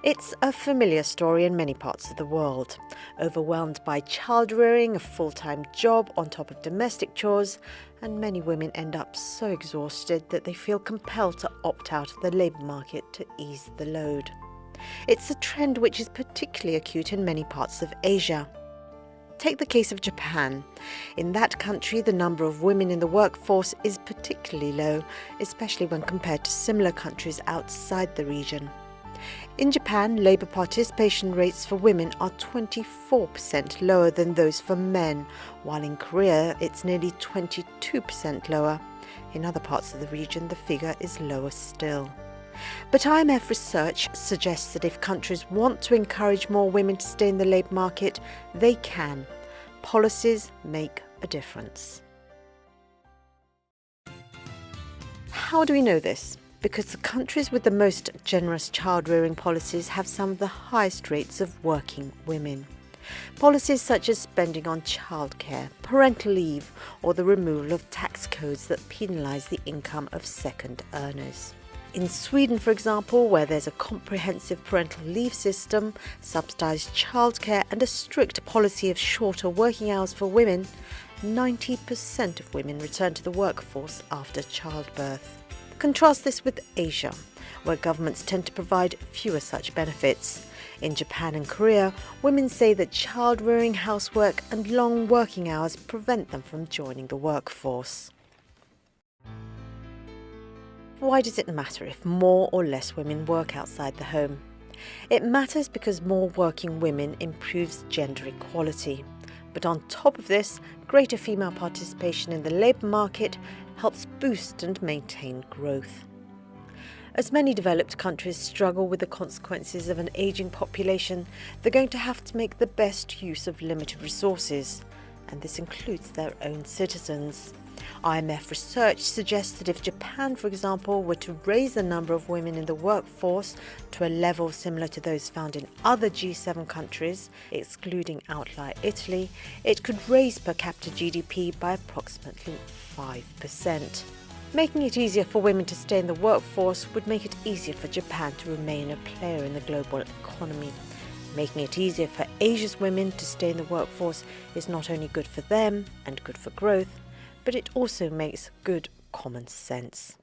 It's a familiar story in many parts of the world. Overwhelmed by child-rearing, a full-time job on top of domestic chores, and many women end up so exhausted that they feel compelled to opt out of the labour market to ease the load. It's a trend which is particularly acute in many parts of Asia. Take the case of Japan. In that country, the number of women in the workforce is particularly low, especially when compared to similar countries outside the region. In Japan, labour participation rates for women are 24% lower than those for men, while in Korea it's nearly 22% lower. In other parts of the region, the figure is lower still. But IMF research suggests that if countries want to encourage more women to stay in the labour market, they can. Policies make a difference. How do we know this? Because the countries with the most generous child-rearing policies have some of the highest rates of working women. Policies such as spending on childcare, parental leave, or the removal of tax codes that penalise the income of second earners. In Sweden, for example, where there's a comprehensive parental leave system, subsidised childcare and a strict policy of shorter working hours for women, 90% of women return to the workforce after childbirth. Contrast this with Asia, where governments tend to provide fewer such benefits. In Japan and Korea, women say that child-rearing, housework and long working hours prevent them from joining the workforce. Why does it matter if more or less women work outside the home? It matters because more working women improves gender equality. But on top of this, greater female participation in the labour market helps boost and maintain growth. As many developed countries struggle with the consequences of an ageing population, they're going to have to make the best use of limited resources, and this includes their own citizens. IMF research suggests that if Japan, for example, were to raise the number of women in the workforce to a level similar to those found in other G7 countries, excluding outlier Italy, it could raise per capita GDP by approximately 5%. Making it easier for women to stay in the workforce would make it easier for Japan to remain a player in the global economy. Making it easier for Asia's women to stay in the workforce is not only good for them and good for growth, but it also makes good common sense.